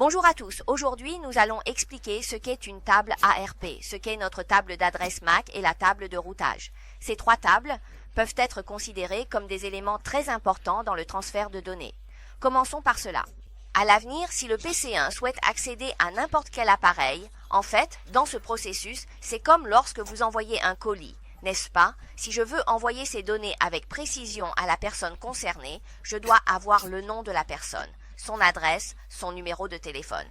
Bonjour à tous, aujourd'hui nous allons expliquer ce qu'est une table ARP, ce qu'est notre table d'adresse MAC et la table de routage. Ces trois tables peuvent être considérées comme des éléments très importants dans le transfert de données. Commençons par cela. À l'avenir, si le PC1 souhaite accéder à n'importe quel appareil, en fait, dans ce processus, c'est comme lorsque vous envoyez un colis, n'est-ce pas? Si je veux envoyer ces données avec précision à la personne concernée, je dois avoir le nom de la personne, son adresse, son numéro de téléphone.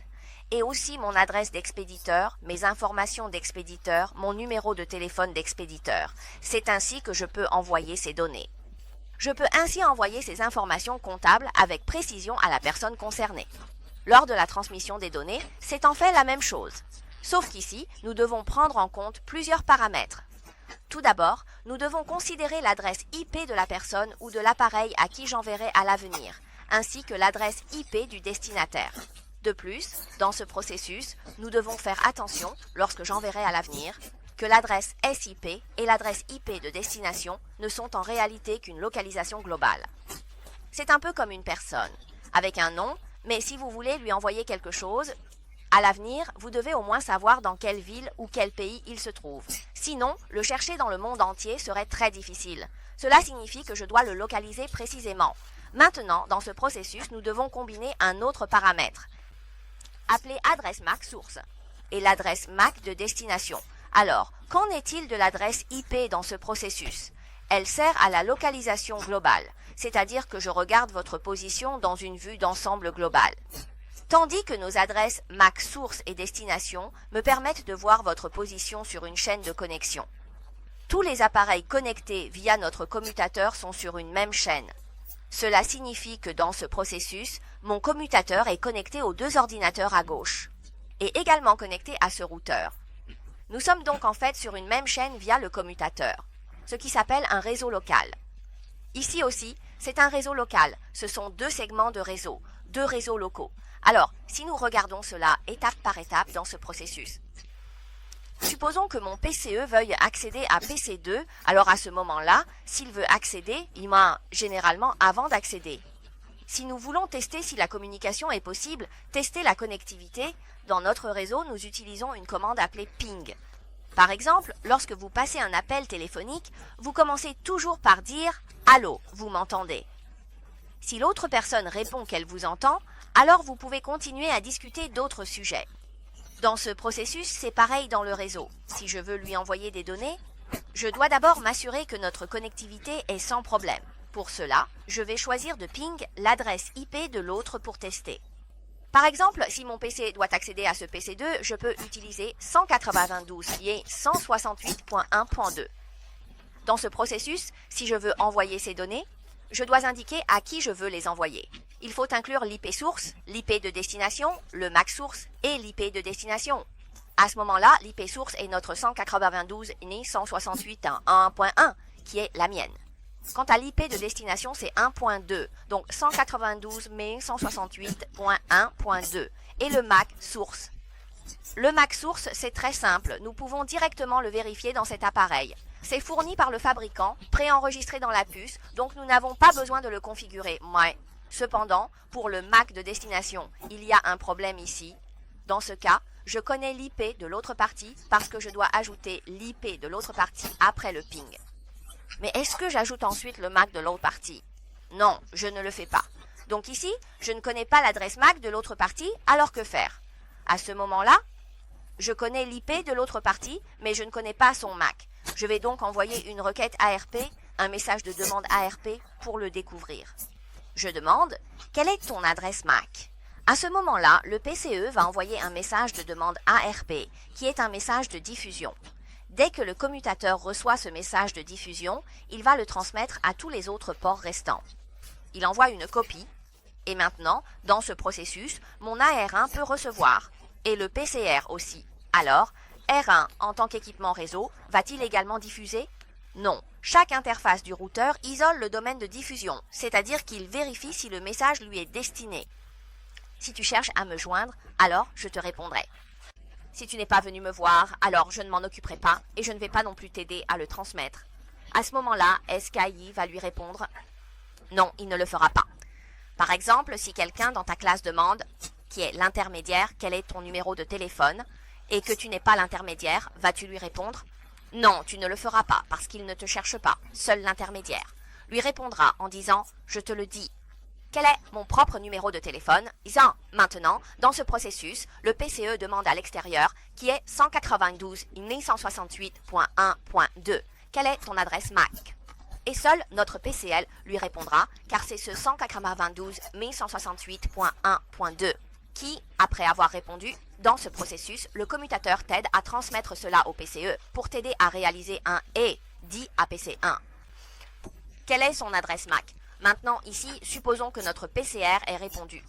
Et aussi mon adresse d'expéditeur, mes informations d'expéditeur, mon numéro de téléphone d'expéditeur. C'est ainsi que je peux envoyer ces données. Je peux ainsi envoyer ces informations comptables avec précision à la personne concernée. Lors de la transmission des données, c'est en fait la même chose. Sauf qu'ici, nous devons prendre en compte plusieurs paramètres. Tout d'abord, nous devons considérer l'adresse IP de la personne ou de l'appareil à qui j'enverrai à l'avenir, ainsi que l'adresse IP du destinataire. De plus, dans ce processus, nous devons faire attention, lorsque j'enverrai à l'avenir, que l'adresse SIP et l'adresse IP de destination ne sont en réalité qu'une localisation globale. C'est un peu comme une personne, avec un nom, mais si vous voulez lui envoyer quelque chose, à l'avenir, vous devez au moins savoir dans quelle ville ou quel pays il se trouve. Sinon, le chercher dans le monde entier serait très difficile. Cela signifie que je dois le localiser précisément. Maintenant, dans ce processus, nous devons combiner un autre paramètre, appelé adresse MAC source, et l'adresse MAC de destination. Alors, qu'en est-il de l'adresse IP dans ce processus? Elle sert à la localisation globale, c'est-à-dire que je regarde votre position dans une vue d'ensemble globale. Tandis que nos adresses MAC source et destination me permettent de voir votre position sur une chaîne de connexion. Tous les appareils connectés via notre commutateur sont sur une même chaîne. Cela signifie que dans ce processus, mon commutateur est connecté aux deux ordinateurs à gauche, et également connecté à ce routeur. Nous sommes donc en fait sur une même chaîne via le commutateur, ce qui s'appelle un réseau local. Ici aussi, c'est un réseau local, ce sont deux segments de réseau, deux réseaux locaux. Alors, si nous regardons cela étape par étape dans ce processus. Supposons que mon PCE veuille accéder à PC2, alors à ce moment-là, s'il veut accéder, il m'a généralement avant d'accéder. Si nous voulons tester si la communication est possible, tester la connectivité, dans notre réseau, nous utilisons une commande appelée ping. Par exemple, lorsque vous passez un appel téléphonique, vous commencez toujours par dire « Allô, vous m'entendez ?» Si l'autre personne répond qu'elle vous entend, alors vous pouvez continuer à discuter d'autres sujets. Dans ce processus, c'est pareil dans le réseau. Si je veux lui envoyer des données, je dois d'abord m'assurer que notre connectivité est sans problème. Pour cela, je vais choisir de ping l'adresse IP de l'autre pour tester. Par exemple, si mon PC doit accéder à ce PC2, je peux utiliser 192.168.1.2. Dans ce processus, si je veux envoyer ces données, je dois indiquer à qui je veux les envoyer. Il faut inclure l'IP source, l'IP de destination, le MAC source et l'IP de destination. À ce moment-là, l'IP source est notre 192.168.1.1 qui est la mienne. Quant à l'IP de destination, c'est 1.2, donc 192.168.1.2 et le MAC source. Le MAC source, c'est très simple, nous pouvons directement le vérifier dans cet appareil. C'est fourni par le fabricant, préenregistré dans la puce, donc nous n'avons pas besoin de le configurer. Ouais. Cependant, pour le MAC de destination, il y a un problème ici. Dans ce cas, je connais l'IP de l'autre partie parce que je dois ajouter l'IP de l'autre partie après le ping. Mais est-ce que j'ajoute ensuite le MAC de l'autre partie? Non, je ne le fais pas. Donc ici, je ne connais pas l'adresse MAC de l'autre partie, alors que faire? À ce moment-là, je connais l'IP de l'autre partie, mais je ne connais pas son MAC. Je vais donc envoyer une requête ARP, un message de demande ARP pour le découvrir. Je demande « Quelle est ton adresse MAC ?» À ce moment-là, le PCE va envoyer un message de demande ARP, qui est un message de diffusion. Dès que le commutateur reçoit ce message de diffusion, il va le transmettre à tous les autres ports restants. Il envoie une copie, et maintenant, dans ce processus, mon AR1 peut recevoir, et le PCR aussi. Alors, R1 en tant qu'équipement réseau, va-t-il également diffuser? Non. Chaque interface du routeur isole le domaine de diffusion, c'est-à-dire qu'il vérifie si le message lui est destiné. Si tu cherches à me joindre, alors je te répondrai. Si tu n'es pas venu me voir, alors je ne m'en occuperai pas et je ne vais pas non plus t'aider à le transmettre. À ce moment-là, SKI va lui répondre « Non, il ne le fera pas ». Par exemple, si quelqu'un dans ta classe demande qui est l'intermédiaire, quel est ton numéro de téléphone, et que tu n'es pas l'intermédiaire, vas-tu lui répondre « Non, tu ne le feras pas, parce qu'il ne te cherche pas, seul l'intermédiaire. » Lui répondra en disant « Je te le dis. » Quel est mon propre numéro de téléphone? Disant maintenant, dans ce processus, le PCE demande à l'extérieur, qui est 192.168.1.2. Quelle est ton adresse MAC? Et seul notre PCL lui répondra, car c'est ce 192.168.1.2 qui, après avoir répondu, dans ce processus, le commutateur t'aide à transmettre cela au PCE pour t'aider à réaliser un « et » dit à PC1. Quelle est son adresse MAC? Maintenant, ici, supposons que notre PCR ait répondu.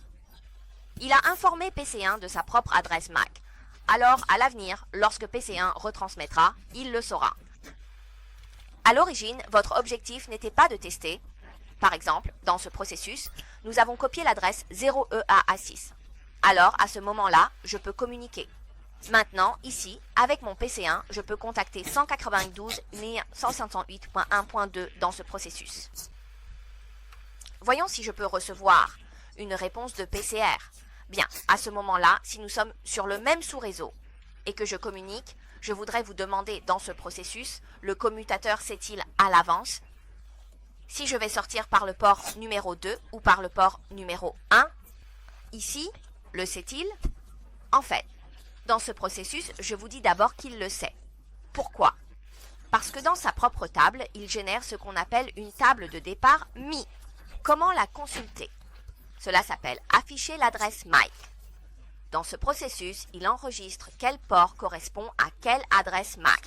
Il a informé PC1 de sa propre adresse MAC. Alors, à l'avenir, lorsque PC1 retransmettra, il le saura. À l'origine, votre objectif n'était pas de tester. Par exemple, dans ce processus, nous avons copié l'adresse 0EAA6. Alors, à ce moment-là, je peux communiquer. Maintenant, ici, avec mon PC1, je peux contacter 192.168.1.2 dans ce processus. Voyons si je peux recevoir une réponse de PCR. Bien, à ce moment-là, si nous sommes sur le même sous-réseau et que je communique, je voudrais vous demander dans ce processus, le commutateur sait-il à l'avance si je vais sortir par le port numéro 2 ou par le port numéro 1? Ici, le sait-il? En fait, dans ce processus, je vous dis d'abord qu'il le sait. Pourquoi? Parce que dans sa propre table, il génère ce qu'on appelle une table de départ MI. Comment la consulter? Cela s'appelle afficher l'adresse MAC. Dans ce processus, il enregistre quel port correspond à quelle adresse MAC.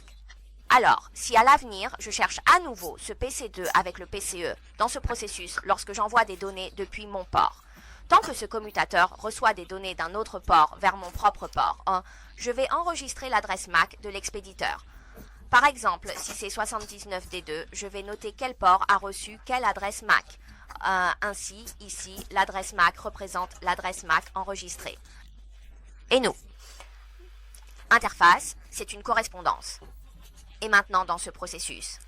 Alors, si à l'avenir, je cherche à nouveau ce PC2 avec le PCE dans ce processus lorsque j'envoie des données depuis mon port, tant que ce commutateur reçoit des données d'un autre port vers mon propre port, je vais enregistrer l'adresse MAC de l'expéditeur. Par exemple, si c'est 79D2, je vais noter quel port a reçu quelle adresse MAC. Ainsi, ici, l'adresse MAC représente l'adresse MAC enregistrée. Et nous? Interface, c'est une correspondance. Et maintenant, dans ce processus,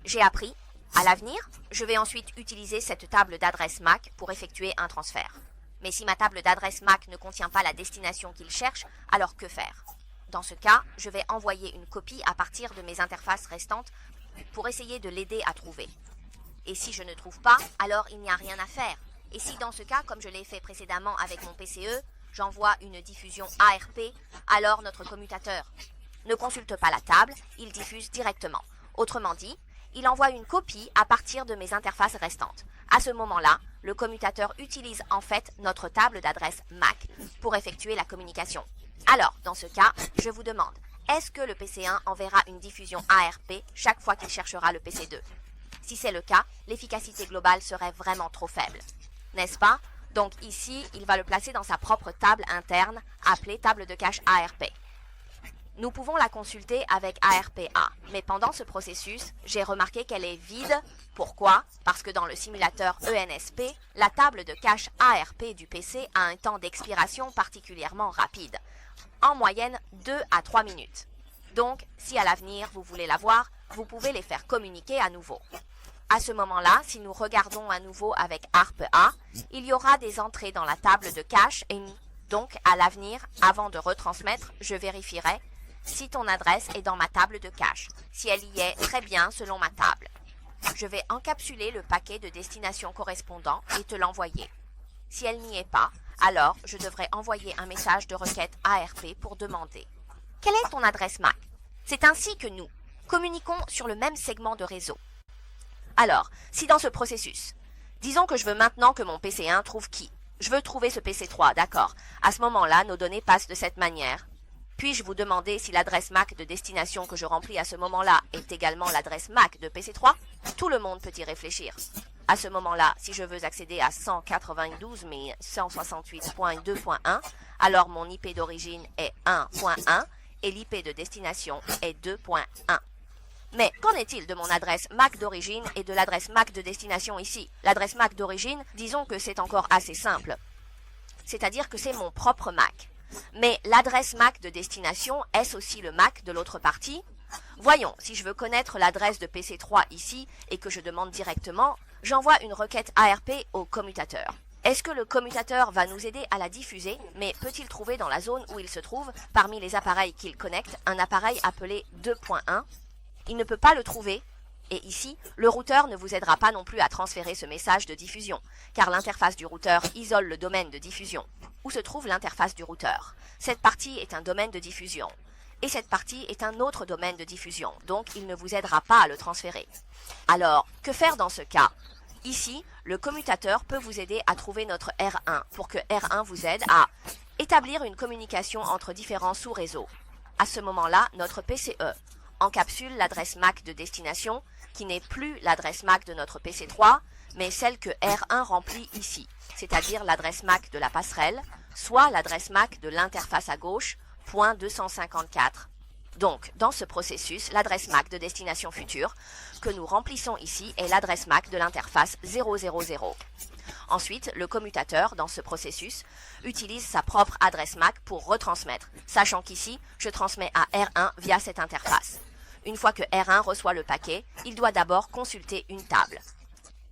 j'ai appris, à l'avenir, je vais ensuite utiliser cette table d'adresse MAC pour effectuer un transfert. Mais si ma table d'adresse MAC ne contient pas la destination qu'il cherche, alors que faire? Dans ce cas, je vais envoyer une copie à partir de mes interfaces restantes pour essayer de l'aider à trouver. Et si je ne trouve pas, alors il n'y a rien à faire. Et si dans ce cas, comme je l'ai fait précédemment avec mon PCE, j'envoie une diffusion ARP, alors notre commutateur ne consulte pas la table, il diffuse directement. Autrement dit, il envoie une copie à partir de mes interfaces restantes. À ce moment-là, le commutateur utilise en fait notre table d'adresse MAC pour effectuer la communication. Alors, dans ce cas, je vous demande, est-ce que le PC1 enverra une diffusion ARP chaque fois qu'il cherchera le PC2? Si c'est le cas, l'efficacité globale serait vraiment trop faible. N'est-ce pas? Donc ici, il va le placer dans sa propre table interne, appelée table de cache ARP. Nous pouvons la consulter avec ARPA, mais pendant ce processus, j'ai remarqué qu'elle est vide. Pourquoi? Parce que dans le simulateur ENSP, la table de cache ARP du PC a un temps d'expiration particulièrement rapide, en moyenne 2 à 3 minutes. Donc, si à l'avenir vous voulez la voir, vous pouvez les faire communiquer à nouveau. À ce moment-là, si nous regardons à nouveau avec ARPA, il y aura des entrées dans la table de cache et donc à l'avenir, avant de retransmettre, je vérifierai si ton adresse est dans ma table de cache. Si elle y est, très bien selon ma table. Je vais encapsuler le paquet de destination correspondant et te l'envoyer. Si elle n'y est pas, alors je devrais envoyer un message de requête ARP pour demander « Quelle est ton adresse MAC ?» C'est ainsi que nous communiquons sur le même segment de réseau. Alors, si dans ce processus, disons que je veux maintenant que mon PC1 trouve qui? Je veux trouver ce PC3, d'accord. À ce moment-là, nos données passent de cette manière. Puis-je vous demander si l'adresse MAC de destination que je remplis à ce moment-là est également l'adresse MAC de PC3? Tout le monde peut y réfléchir. À ce moment-là, si je veux accéder à 192.168.2.1, alors mon IP d'origine est 1.1 et l'IP de destination est 2.1. Mais qu'en est-il de mon adresse MAC d'origine et de l'adresse MAC de destination ici? L'adresse MAC d'origine, disons que c'est encore assez simple. C'est-à-dire que c'est mon propre MAC. Mais l'adresse MAC de destination, est-ce aussi le MAC de l'autre partie? Voyons, si je veux connaître l'adresse de PC3 ici et que je demande directement, j'envoie une requête ARP au commutateur. Est-ce que le commutateur va nous aider à la diffuser, mais peut-il trouver dans la zone où il se trouve, parmi les appareils qu'il connecte, un appareil appelé 2.1 ? Il ne peut pas le trouver, et ici, le routeur ne vous aidera pas non plus à transférer ce message de diffusion, car l'interface du routeur isole le domaine de diffusion. Où se trouve l'interface du routeur ? Cette partie est un domaine de diffusion, et cette partie est un autre domaine de diffusion, donc il ne vous aidera pas à le transférer. Alors, que faire dans ce cas ? Ici, le commutateur peut vous aider à trouver notre R1 pour que R1 vous aide à établir une communication entre différents sous-réseaux. À ce moment-là, notre PCE encapsule l'adresse MAC de destination, qui n'est plus l'adresse MAC de notre PC3, mais celle que R1 remplit ici, c'est-à-dire l'adresse MAC de la passerelle, soit l'adresse MAC de l'interface à gauche, .254. Donc, dans ce processus, l'adresse MAC de destination future que nous remplissons ici est l'adresse MAC de l'interface 000. Ensuite, le commutateur, dans ce processus, utilise sa propre adresse MAC pour retransmettre, sachant qu'ici, je transmets à R1 via cette interface. Une fois que R1 reçoit le paquet, il doit d'abord consulter une table,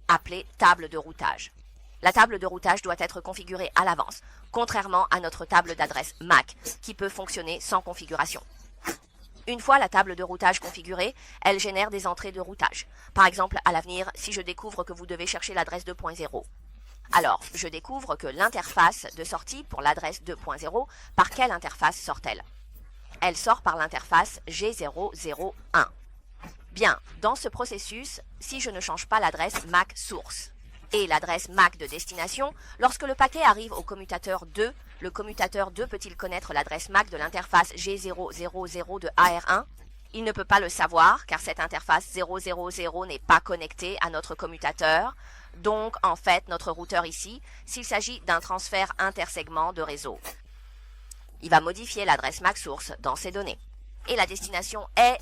appelée table de routage. La table de routage doit être configurée à l'avance, contrairement à notre table d'adresse MAC, qui peut fonctionner sans configuration. Une fois la table de routage configurée, elle génère des entrées de routage. Par exemple, à l'avenir, si je découvre que vous devez chercher l'adresse 2.0. Alors, je découvre que l'interface de sortie pour l'adresse 2.0, par quelle interface sort-elle ? Elle sort par l'interface G001. Bien, dans ce processus, si je ne change pas l'adresse MAC source et l'adresse MAC de destination, lorsque le paquet arrive au commutateur 2, le commutateur 2 peut-il connaître l'adresse MAC de l'interface G000 de AR1 ? Il ne peut pas le savoir car cette interface 000 n'est pas connectée à notre commutateur. Donc, en fait, notre routeur ici, s'il s'agit d'un transfert intersegment de réseau, il va modifier l'adresse MAC source dans ses données. Et la destination est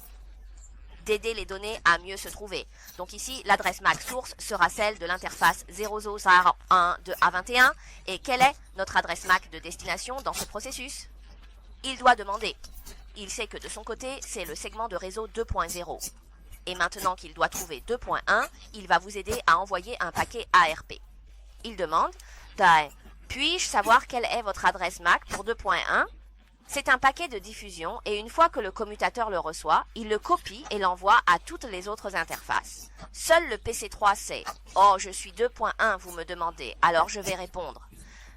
d'aider les données à mieux se trouver. Donc ici, l'adresse MAC source sera celle de l'interface 001 de A21. Et quelle est notre adresse MAC de destination dans ce processus ? Il doit demander. Il sait que de son côté, c'est le segment de réseau 2.0. Et maintenant qu'il doit trouver 2.1, il va vous aider à envoyer un paquet ARP. Il demande, puis-je savoir quelle est votre adresse MAC pour 2.1 ? C'est un paquet de diffusion et une fois que le commutateur le reçoit, il le copie et l'envoie à toutes les autres interfaces. Seul le PC3 sait « Oh, je suis 2.1, vous me demandez, alors je vais répondre. »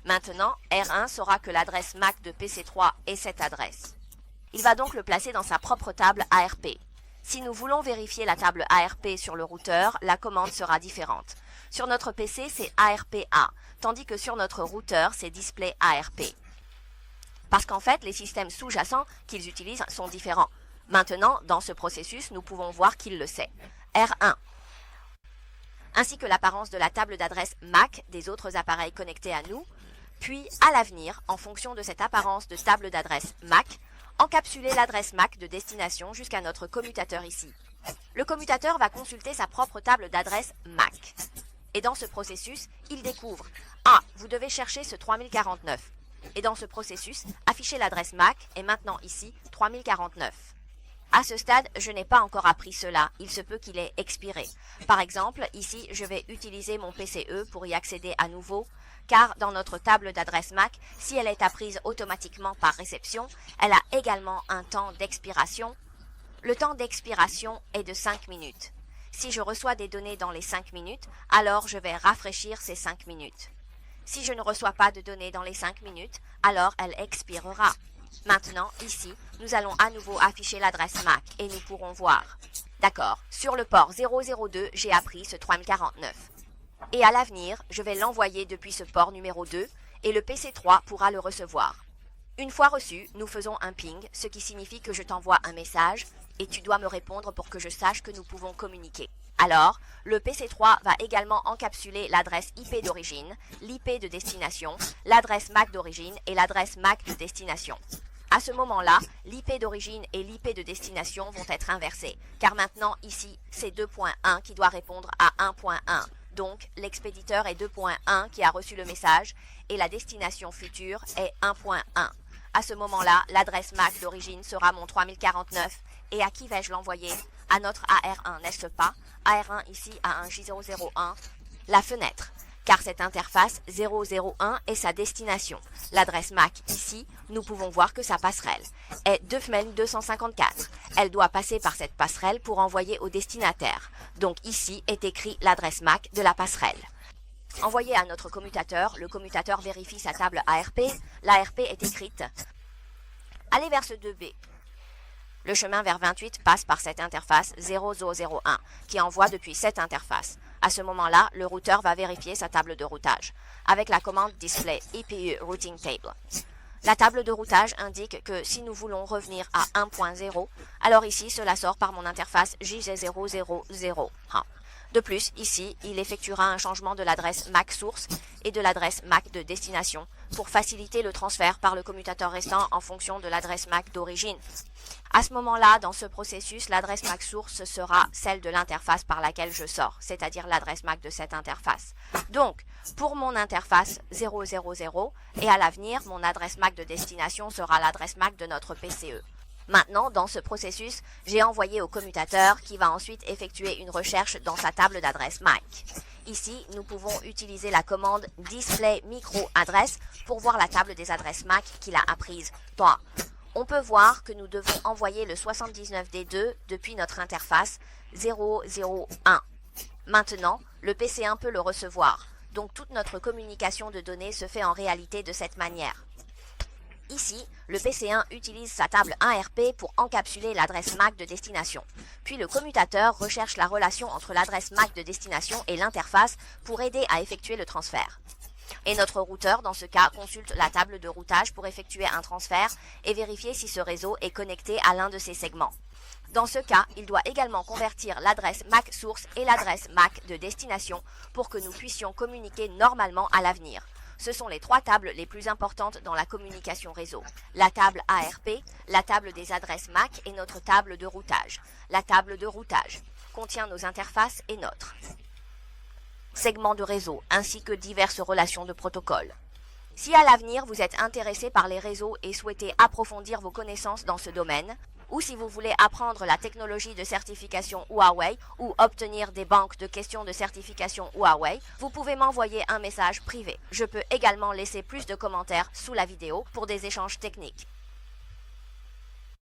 Maintenant, R1 saura que l'adresse MAC de PC3 est cette adresse. Il va donc le placer dans sa propre table ARP. Si nous voulons vérifier la table ARP sur le routeur, la commande sera différente. Sur notre PC, c'est ARPA, tandis que sur notre routeur, c'est Display ARP. Parce qu'en fait, les systèmes sous-jacents qu'ils utilisent sont différents. Maintenant, dans ce processus, nous pouvons voir qu'il le sait. R1, ainsi que l'apparence de la table d'adresse MAC des autres appareils connectés à nous, puis, à l'avenir, en fonction de cette apparence de table d'adresse MAC, encapsuler l'adresse MAC de destination jusqu'à notre commutateur ici. Le commutateur va consulter sa propre table d'adresse MAC. Et dans ce processus, il découvre « Ah, vous devez chercher ce 3049 ». Et dans ce processus, afficher l'adresse MAC est maintenant ici 3049. À ce stade, je n'ai pas encore appris cela, il se peut qu'il ait expiré. Par exemple, ici, je vais utiliser mon PCE pour y accéder à nouveau, car dans notre table d'adresse MAC, si elle est apprise automatiquement par réception, elle a également un temps d'expiration. Le temps d'expiration est de 5 minutes. Si je reçois des données dans les 5 minutes, alors je vais rafraîchir ces 5 minutes. Si je ne reçois pas de données dans les 5 minutes, alors elle expirera. Maintenant, ici, nous allons à nouveau afficher l'adresse MAC et nous pourrons voir. D'accord, sur le port 002, j'ai appris ce 3049. Et à l'avenir, je vais l'envoyer depuis ce port numéro 2 et le PC3 pourra le recevoir. Une fois reçu, nous faisons un ping, ce qui signifie que je t'envoie un message et tu dois me répondre pour que je sache que nous pouvons communiquer. Alors, le PC3 va également encapsuler l'adresse IP d'origine, l'IP de destination, l'adresse MAC d'origine et l'adresse MAC de destination. À ce moment-là, l'IP d'origine et l'IP de destination vont être inversés, car maintenant, ici, c'est 2.1 qui doit répondre à 1.1. Donc, l'expéditeur est 2.1 qui a reçu le message et la destination future est 1.1. À ce moment-là, l'adresse MAC d'origine sera mon 3049 et à qui vais-je l'envoyer ? À notre AR1, n'est-ce pas ? AR1 ici à un J001, la fenêtre. car cette interface 001 est sa destination. L'adresse MAC ici, nous pouvons voir que sa passerelle est 25254. Elle doit passer par cette passerelle pour envoyer au destinataire. Donc ici est écrit l'adresse MAC de la passerelle. Envoyé à notre commutateur, le commutateur vérifie sa table ARP. L'ARP est écrite. Allez vers ce 2B. Le chemin vers 28 passe par cette interface 0001 qui envoie depuis cette interface. À ce moment-là, le routeur va vérifier sa table de routage avec la commande display EPU routing table. La table de routage indique que si nous voulons revenir à 1.0, alors ici cela sort par mon interface JZ000. De plus, ici, il effectuera un changement de l'adresse MAC source et de l'adresse MAC de destination pour faciliter le transfert par le commutateur restant en fonction de l'adresse MAC d'origine. À ce moment-là, dans ce processus, l'adresse MAC source sera celle de l'interface par laquelle je sors, c'est-à-dire l'adresse MAC de cette interface. Donc, pour mon interface 000 et à l'avenir, mon adresse MAC de destination sera l'adresse MAC de notre PCE. Maintenant, dans ce processus, j'ai envoyé au commutateur qui va ensuite effectuer une recherche dans sa table d'adresse MAC. Ici, nous pouvons utiliser la commande display micro adresse pour voir la table des adresses MAC qu'il a apprise. On peut voir que nous devons envoyer le 79D2 depuis notre interface 001. Maintenant, le PC1 peut le recevoir. Donc toute notre communication de données se fait en réalité de cette manière. Ici, le PC1 utilise sa table ARP pour encapsuler l'adresse MAC de destination. Puis le commutateur recherche la relation entre l'adresse MAC de destination et l'interface pour aider à effectuer le transfert. Et notre routeur, dans ce cas, consulte la table de routage pour effectuer un transfert et vérifier si ce réseau est connecté à l'un de ses segments. Dans ce cas, il doit également convertir l'adresse MAC source et l'adresse MAC de destination pour que nous puissions communiquer normalement à l'avenir. Ce sont les trois tables les plus importantes dans la communication réseau. La table ARP, la table des adresses MAC et notre table de routage. La table de routage contient nos interfaces et notre segments de réseau, ainsi que diverses relations de protocole. Si à l'avenir vous êtes intéressé par les réseaux et souhaitez approfondir vos connaissances dans ce domaine, ou si vous voulez apprendre la technologie de certification Huawei ou obtenir des banques de questions de certification Huawei, vous pouvez m'envoyer un message privé. Je peux également laisser plus de commentaires sous la vidéo pour des échanges techniques.